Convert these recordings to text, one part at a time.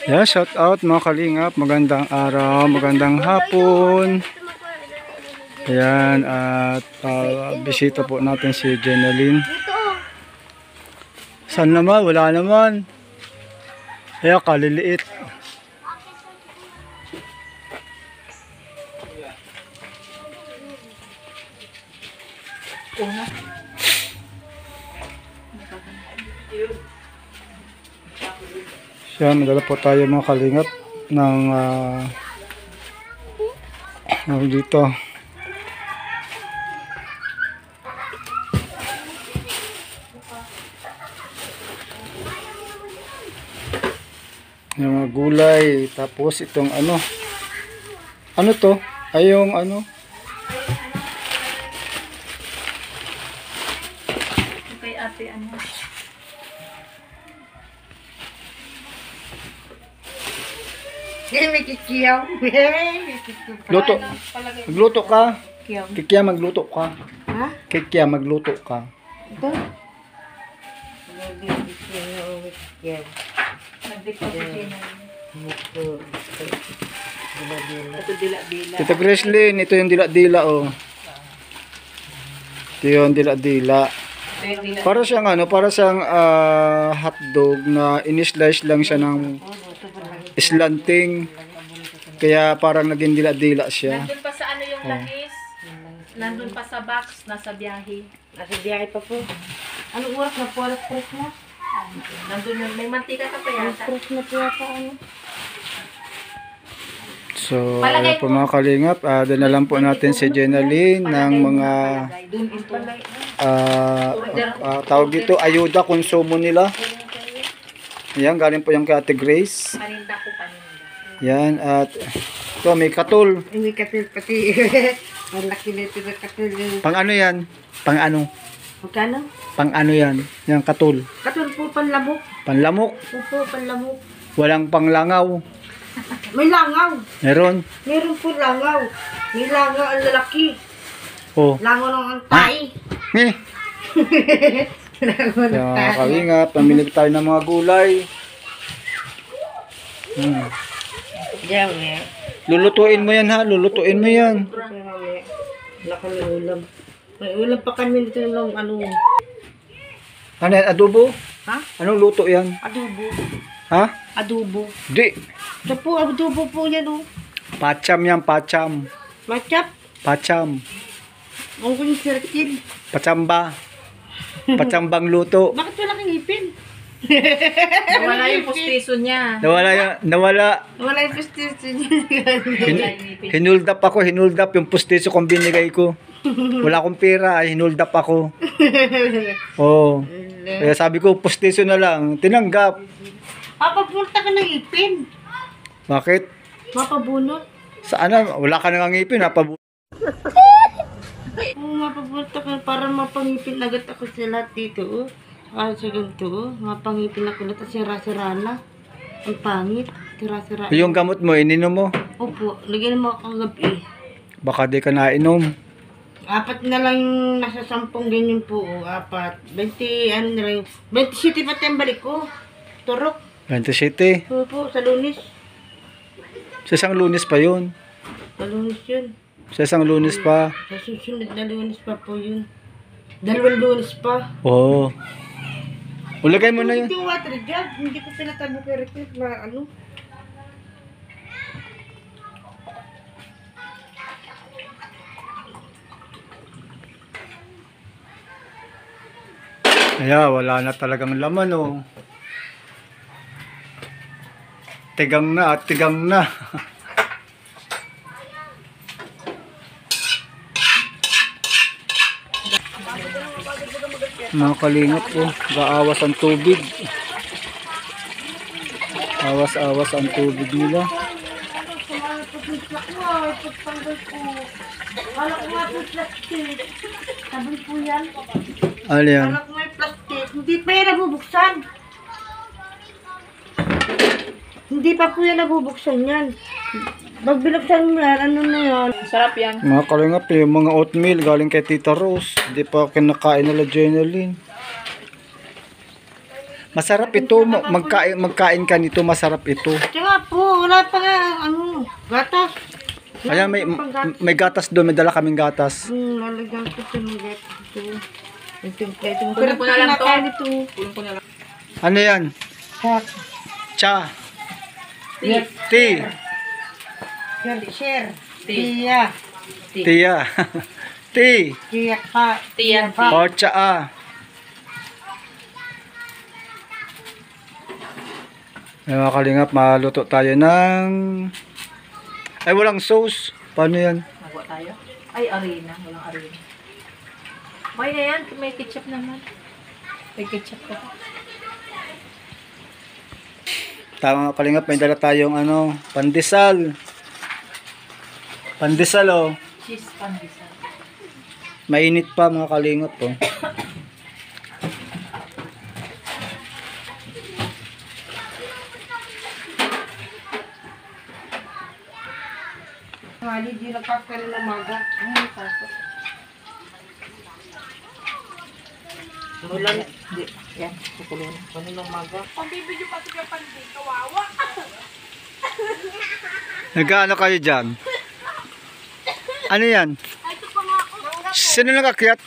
Yeah, shout out mga kalingap, magandang araw, magandang hapon. Ayan, at bisita po natin si Jenaline. Saan naman? Wala naman. Kaya kaliliit. Siya, madala po tayo mga kalingap ng dito. Yung mga gulay, tapos itong ano to? Ay yung ano? Okay, ate, ano? May kikiyaw. Luto. Magluto ka? Kiyaw. Kikya magluto ka. Ha? Kikya magluto ka. Ito? Kiyaw. Nagdikot si Gina. Ito dila-dila. Tito Grislin, ito yung dila-dila oh. Ito yung dila-dila. Para siyang ano, para siyang hotdog na in-slice lang siya ng islanting. Kaya parang naging dila-dila siya. Nandun pa sa ano yung lahis. Nandun pa sa box, nasa biyahe. Nasa biyahe pa po. Anong oras na po? Alas 3 na? Nandun yung, may mantika ka pa yata. Alas 3 na po yata ano. So, ayan po mga kalingap, dinalan po natin si Jenaline ng mga tawag dito, ayuda, konsumo nila. Ayan, galing po yung kay Ate Grace. Paninda ko, paninda. Yan, at ito may katul. May katul pati. Ang laki na ito na katul. Pang ano yan? Pang ano? Magkano? Pang ano yan? Yan, katul. Katul po panlamok. Panlamok. Opo, panlamok. Walang panglangaw. May langaw. Meron. Meron po langaw. May langaw ang lalaki. Oh. Langaw ng antay. Eh. Langaw ng Kaya mga antay. kalingap, pamili tayo ng mga gulay. Diyan eh. Lulutuin mo yan ha, lulutuin mo yan. Laka may ulam. May ulam pa kami dito ng ano. Ano yan, adobo? Ha? Anong luto yan? Adobo. Ha? Adobo. Di. Ito po, adobo po yan oh. Pacham yan, pacham. Matchap. Pacham. Ang kuning sirkin. Pachamba. Pachambang luto. Bakit wala kang ipin? Nawala yung pustiso niya. Nawala. Wala yung prestige niya. Hinuldap ako, hinuldap yung pustiso kong binigay ko. Wala akong pera, ay hinuldap ako. Oo. Kaya sabi ko, pustiso na lang. Tinanggap. Papapunta ka ng ipin. Bakit? Mapabunot. Saan na? Wala ka nang ngipin, ha? Oo, mapapunta ka para mapangipin agad ako sa lahat dito. Oh. Sa ganito, oh. Mapangipin ako lahat. Sira-sira na. Ang pangit. Sira-sira. Yung gamot mo, ininom mo. Opo, lagyan mo ako gabi. Baka di ka nainom. 4 na lang yung nasa 10 ganyan po. Oh. 4. 20, ano na lang. 27 pa tayong balik ko. Turok. 27. Opo, sa Lunes. Sa isang Lunes pa yun. Sa Lunes yun. Sa isang Lunes pa. Sa susunod na Lunes pa po yun. 2 Lunes pa. Oo. Ulagay mo na yun. Hindi yung water jug. Hindi ko pinatabo kay Rick na ano. Kaya wala na talagang laman oh. Tigang na at tigang na. Mga kalingap po, gaawas ang tubig. Awas-awas ang tubig nila. Wala ko nga po plastic. Sabi po yan. Ano yan? Wala ko may plastic. Hindi pa yan nabubuksan. Hindi pa po yan nabubuksan yan. Pag binuksan mo yan, ano na yan? Sarap yan. Mga kalingap, yung mga oatmeal galing kay Tita Rose. Hindi pa kinakain nila Jeneline. Masarap ito. Magkain ka nito, masarap ito. Tsaka po, wala pa nga, gatas. Ayan, may gatas doon. May dala kaming gatas. Lalagyan ko ito ng gatas ito. Itong plate. Kunin ko na lang to. Ito. Pulong ko na lang. Ano yan? Sak. Cha. Tea. Tea. Share. Tea. Tia. Tia. Tea. Tia pa. Tea. O tsaa. Ay mga kalingap, maluto tayo ng... Ay, walang sauce. Paano yan? Magawa tayo. Ay, arena. Walang arena. Okay na yan. May ketchup naman. May ketchup ka pa. Tama mga kalingap, may dala tayong pandesal. Pandesal oh. Cheese pandesal. Mainit pa mga kalingap oh. Mali, di nagkakaroon ng maga. Ay, pasok. Ulan. Hindi. Yan. Kukulong. Ano lang maga? Nagkaano kayo dyan? Ano yan? Sino nakakyat?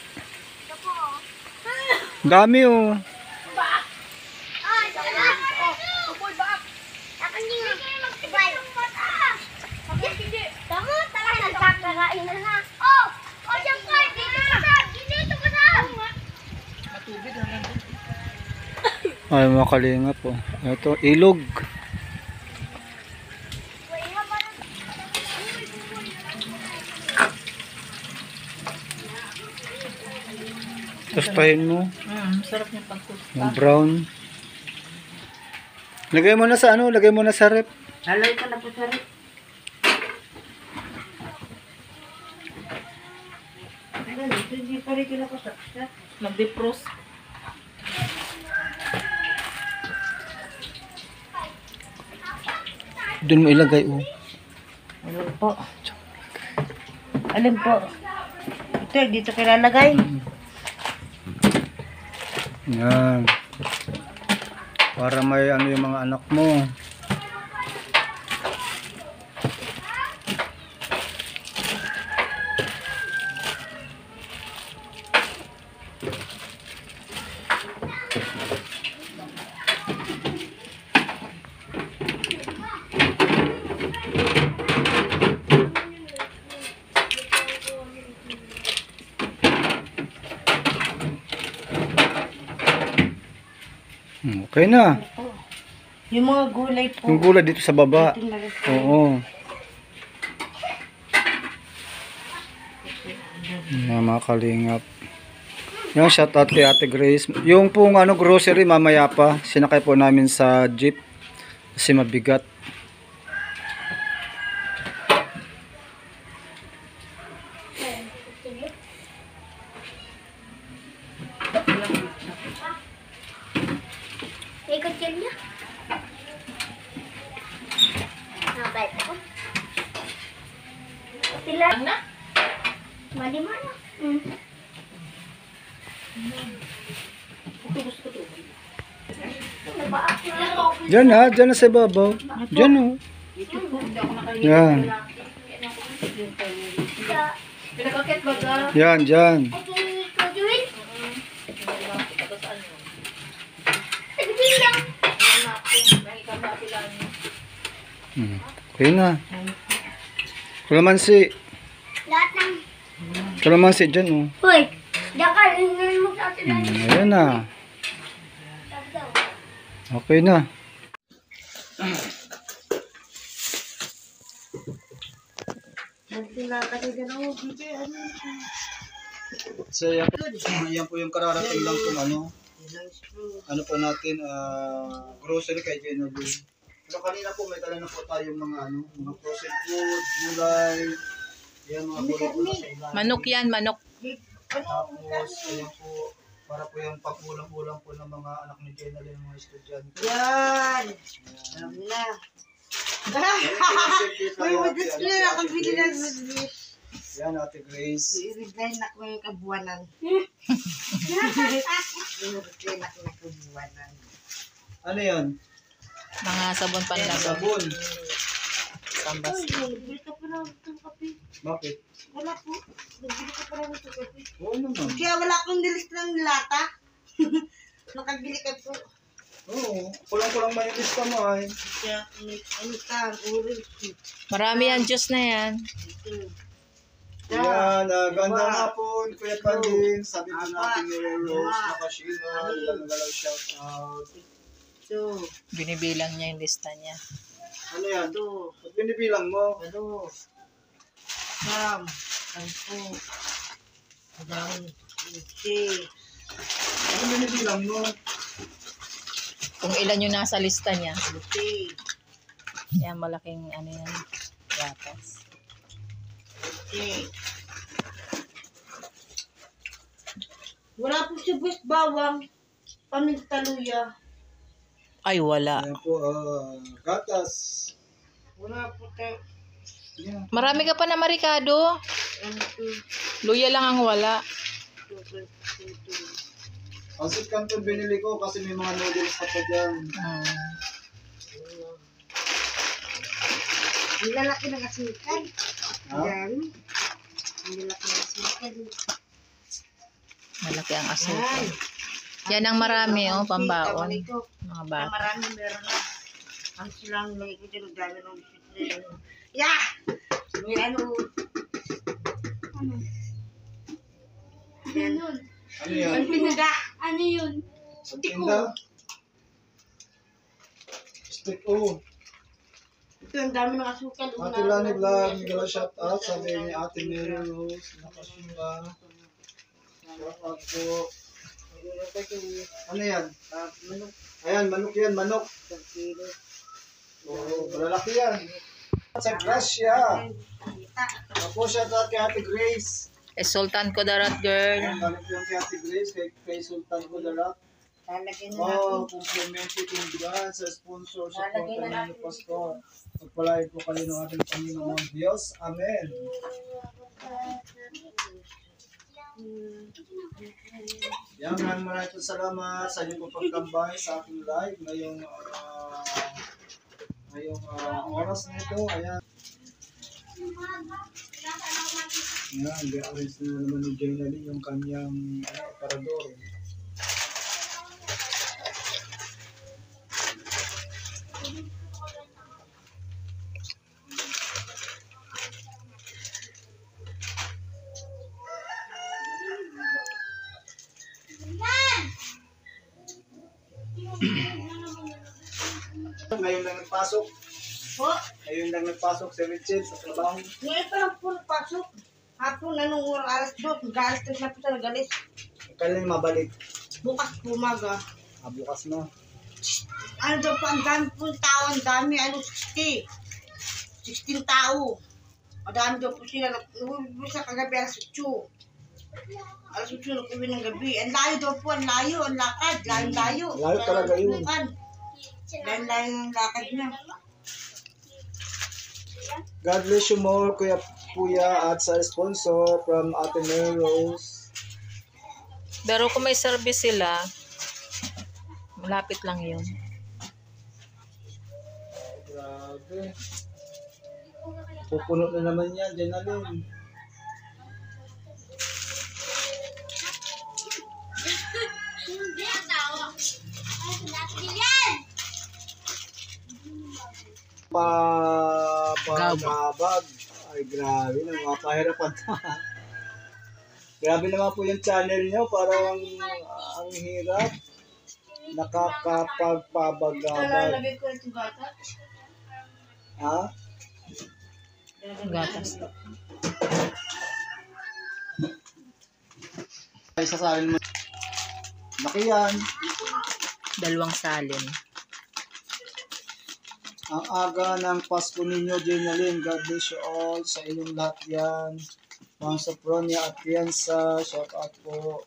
Dami oh. Kamu talaga nagkakakain na na. Oh! Oh, dyan ka! Dito ka sa! Dito ka sa! Ay mga kalingap oh. Ito, ilog. Tostahin mo. Sarap niya pag-toast. Yung brown. Lagay mo na sa lagay mo na sa rep. Halay ka na po sa rin. Hindi pa rin kinakasaksa. Nag-defrost. Doon mo ilagay oh. Alin po? Alin po? Ito, dito kilalagay. Yan. Para may yung mga anak mo. Okay na. Yung mga gulay po. Yung gulay dito sa baba. Oo. Mga kalingap. Yung shout out kay Ate Grace. Yung pong grocery mamaya pa. Sinakay po namin sa jeep. Kasi mabigat. Ikot yun niya. Nabait ako. Sila. Na? Mali mo na. Diyan na sa babaw. Diyan oh. Yan. Pinakakit ba ka? Yan, dyan. Ay, kujuin. Sabihin lang. Okay na. Kalamansi. Lahat ng... Kalamansi dyan oh. Hoy! Diyan ka. Tingnan mo sa atin. Ayan na. Okay na. So yan po yung kararating lang kung ano po natin grocery kay Genevieve. Pero kanina po may dala na po tayong mga mga frozen food, gulay, yan mga gulay po sa ilalim. Manok yan, manok. Tapos ayan po para po yung pagkulang-kulang po ng mga anak ni Genevieve, ng mga estudyante. Yan. Alam na. May madisplay ako bili ng madisplay. Yan, Ate Grace. I-resign ako yung kabuwanan. I-resign ako ng kabuwanan. Ano yan? Mga sabon panlaban. Sabon. Pambas. Nagbili ka pa lang itong kape. Bakit? Wala po. Nagbili ka pa lang itong kape. Oo naman. Kaya wala akong nilis ng lata. Nakabili ka po. Oo. Kulang-kulang man yung lista mo ay. Kaya ano ka, orange. Marami yan, juice na yan. Ito. Yan, gandang hapon, Kuya Padin. Sabi ko natin ni Rose Nakashino. Galaw shout out. Ito. Binibilang niya yung lista niya. Ano yan? Ito. Ba't binibilang mo? Ano? Sam. Sampo. Adang. Uchi. Ano binibilang mo? Kung ilan yung nasa lista niya. Uchi. Yan, malaking ano yan. Gatas. Uchi. Wala po si Bus Bawang. Pamintaluya. Ay, wala. Yan po, gatas. Wala po tayo. Yan. Marami ka pa na marikado. Ano to? Luya lang ang wala. Pasit Canton binili ko kasi may mga noodles pa pa dyan. Ang lalaki ng asikan. Ha? Yan. Ang lalaki ng asikan. Malaki ang asukal. Yan. Yan ang marami, oh, Tama pambaon. nito. Mga Ang bata. marami meron na. Ang silang lagi ko dyan, ang dami ng biscuit. Yeah! May ano. Yan. Ano yan? Ang pinada. Ano yun? Ang tinda? Stick O. Ito, ang dami ng asukal. Ate Lani Vlog, galaw shout out. Sabi ni Ate Mary Rose Nakashino. Shout out po. Ano yan? Ayan, manok yan, manok. Oo, malalaki yan. Sa Gracia. Tapos shout out kay Ate Grace. Eh, Sultan Kudarat, girl. Ayan, galing po yung kay Ate Grace, kay Sultan Kudarat. Lalagyan na Oh, natin. complimentary congrats sa sponsor sa Pagkain ni Pastor. Pagpalain po kayo ng ating Panginoong Diyos. Amen. Yan, maraming po salamat sa inyong pagtambay sa aking live ngayong oras na ito. Ayan. Yan, i-arrange na naman ni Jenny yung kanyang aparador. Ngayon lang nagpasok. Po, Ngayon lang nagpasok si Richard sa trabaho. ngayon pa lang po nagpasok. Hapon, anong oras alas 2, mag-alas 3 na po siya nagalis. Kailan mabalik? Bukas po umaga. Bukas na. Ano daw po, ang dami po tao, ang dami, 60. 16 tao. Madami daw po sila, nag-uwi sa kagabi, alas 8. Alas 8 nag-uwi ng gabi. Ang layo daw po, ang layo, ang lakad, layo. Layo talaga yun. Layo ng lakad niya. God bless you more, Kuya, at sa sponsor from Ate Mary Rose. Pero kung may service sila, malapit lang yun. Grabe. Pupuno na naman yan, Jenalyn. Hindi ang tawa. Ay, natin yan! Pagabag. Ay, grabe. Napahirapan na. Grabe naman po yung channel nyo. Parang ang hirap. Nakakapagpabagabag. Lalagay ko itong gata. Ha? Gatas. Ay, sasalin mo. Laki yan. 2 salin. Ang aga ng Pasko ninyo, Jenalyn. God bless you all. Sa inyong lahat yan. Mga Sopronia at Piensa. Shout out po.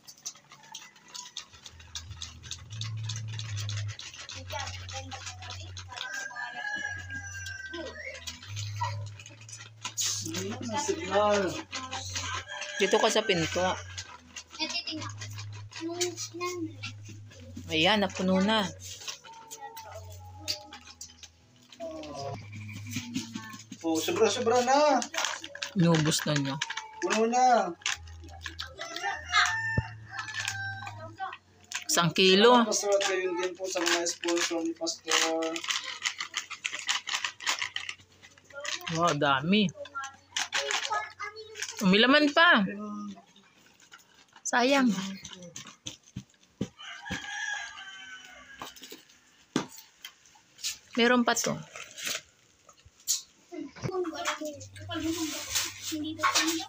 May signal. Dito ka sa pinto. Natitingnan. Anong nan? Ayan, napuno na. Oh, sobra-sobra na. Inubos na niya. Puno na. 1 kilo. Pastor, kayo din po sa mga sponsor ni Pastor. Wow, dami. Umilaman pa. Sayang. Meron pa to. Hindi daw kanya.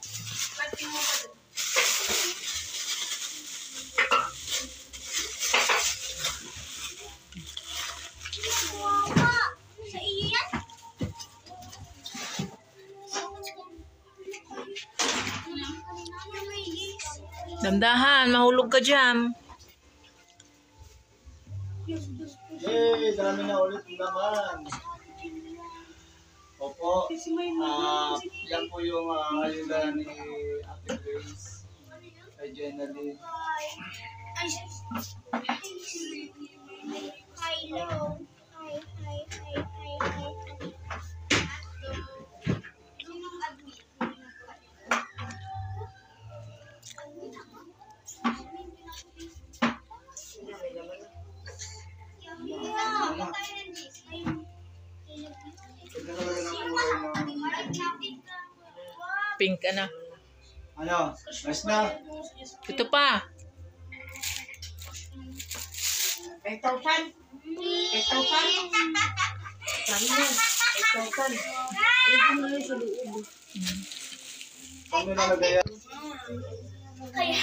Mama, sa iyo yan? Dandahan, mahulog ka dyan. Yay! Dami na ulit naman. Opo. Yan po yung ayuda ni Ate Grace. Kay Jenalyn. Ay, hello. Hi. Sinong admin? Pink ka na. Ano? Mas na? Ito pa. 8,000? 8,000? Sabi niya, 8,000. Ano nalagay yan? Kaya,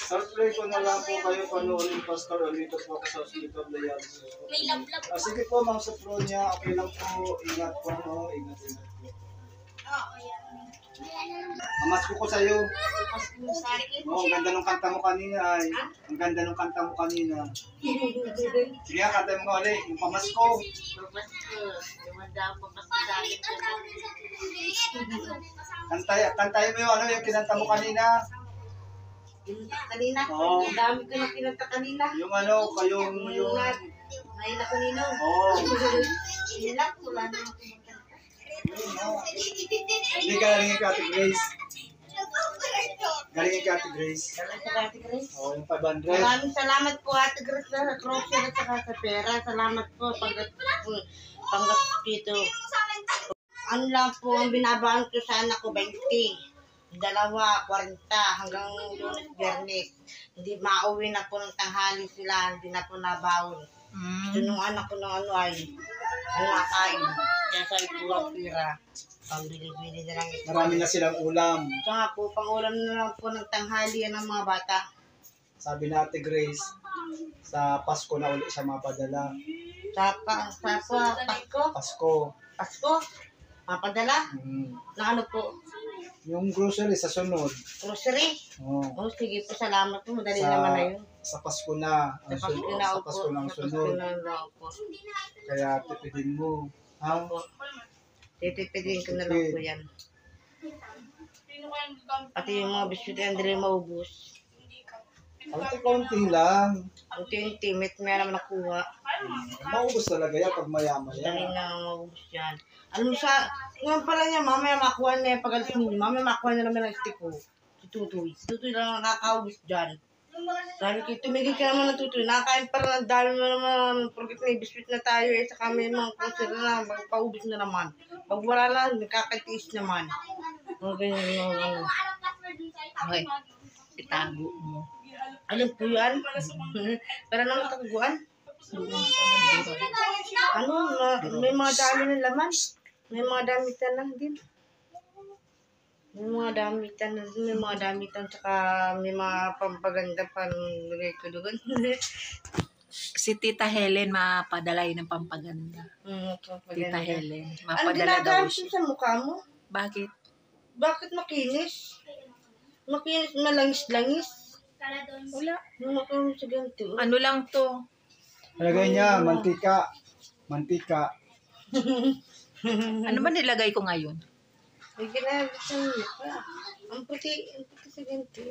Subscribe ko na lang po kayo panoorin Pastor Olito po ako sa Hospital de Yanso. may lablab. Sige po, Ma'am Sophronia, okay lang po. Ingat po, no? Ingat po. Oo, yan. Mamas ko sa'yo. Oh, ang ganda ng kanta mo kanina ay. Ang ganda ng kanta mo kanina. Sige nga, kanta mo nga ulit. Yung pamasko. Kantay mo yung ano, yung kinanta mo kanina. Kanina? Oo. Ang dami ko na kinanta kanina. Yung ano, kayong yung... Mahila ko nino. Oo. Hinilak, wala na. Hindi ka galing kay Ate Grace. Galing kay Ate Grace. Salamat po, Ate Grace. Oo, yung 500. Maraming salamat po, Ate Grace, sa grocery at saka sa pera. Salamat po, panggas dito. Ano lang po ang binabahan ko sa anak ko, 20. Dalawa, 40, hanggang Lunes, Biyernes. Hindi mauwi na po ng tanghali sila, hindi na po nabaon. Ito nung anak ko ng ano ay, nakain. Kaya sa po ang pira, pambili-bili na lang ito. Marami na silang ulam. Tsaka po, pang-ulam na lang po ng tanghali yan ng mga bata. Sabi na Ate Grace, sa Pasko na ulit siya mapadala. Sa Pasko, Pasko. mapadala. Na ano po, Yung grocery sa sunod. grocery. Oh. Oh, sige po, salamat po, madali naman na yun. Sa Pasko na. Ang Sa Pasko sunod, na sa ako Pasko po. na ang Sa Pasko sunod. na lang po. Kaya tipidin mo. Ha? Titipidin ko na lang po yan. Pati yung mga biskuit ay hindi rin maubos. Kaunti lang. Unti-unti, may naman nakuha. Maubos talaga yan pag Dali maya-maya. na maubos yan. Ano sa, ngayon pala niya, mamaya makuha na yung pag-alis ninyo. Mamaya makuha na naman ang stick ko. Si Tutoy. Si Tutoy lang nakakaubos dyan. Sabi ko, tumigil ka naman ng Tutoy. Nakakain pa rin ang dami mo naman. Porkit may biskuit na tayo eh. Saka may mga kusir na, magpaubos na naman. Pag wala lang, nakakatiis naman. Mga ganyan mga ano. Okay. Itago mo. Alam po yan? Para naman kakaguan. Ano, may mga dami ng laman. May mga damitan lang din. May mga damitan, saka may mga pampaganda pa nilagay ko doon. Si Tita Helen mapadalay ng pampaganda. Tita Helen. Ano Mapadala daw ginagamit siya. sa mukha mo? Bakit? Bakit makinis? Makinis, malangis-langis. Wala. Yung makinis sa ganito. Ano lang to? Lagay niya, mantika. Mantika. Ano ba nilagay ko ngayon? May ginagawa sa inyo pa. Ang puti sa ganito.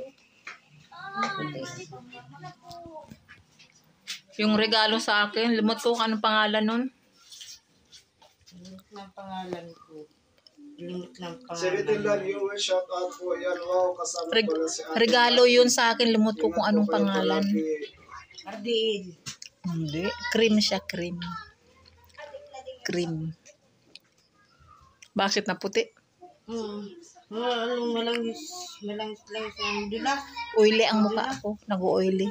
Yung regalo sa akin, limot ko kung anong pangalan nun. Limit ng pangalan ko. Limit ng pangalan. 17 lang viewers, shout out po yan. Wow, kasama pala si Ate Regalo yun sa akin, limot ko kung anong pangalan. Ardiil. Hindi. Cream siya, cream. Cream. Bakit na puti? Anong malangis lang sa dulas. Oily ang mukha ko. Nag-oily.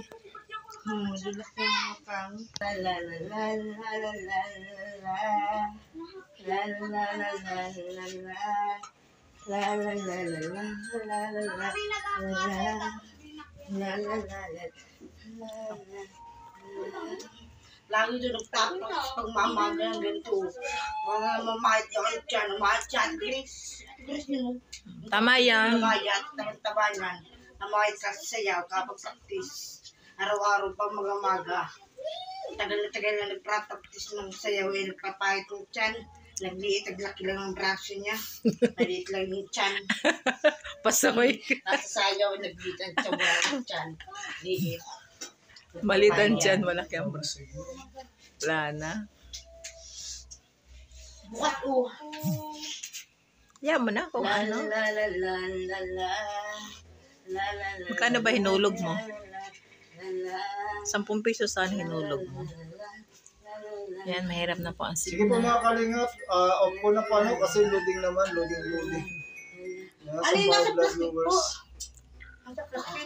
Dulas yung mukha. La la la la la la la la. La la la la la la la. La la la la la la la la. La la la la. Lagi doon nagtapos pag mamaga ng ganito. Mga mamahit doon dyan, mamahit dyan. Grace nyo. Tama yan. Mamayat, taban-tabanan. Namahit sa sayaw kapag practice. Araw-araw pa mga maga. Tagal na nagpractice ng sayaw. Nagpapahit ng tiyan. Nagliit, naglaki lang ang braso niya. Maliit lang yung tiyan. Pasaway. Nasa sayaw, nagliit ang tiyan. Liit. Malitan dyan, malaki ang braso. Wala na. Bukat o. Yan mo na kung La ano. la la la la la. La la la. Magkano ba hinulog mo? La la. 10 piso saan hinulog mo? Yan, mahirap na po ang Sige po signal. mga kalingap, off ko na paano kasi loading naman, loading. Alin, nasa Nasa plastic po. viewers. Nasa plastic.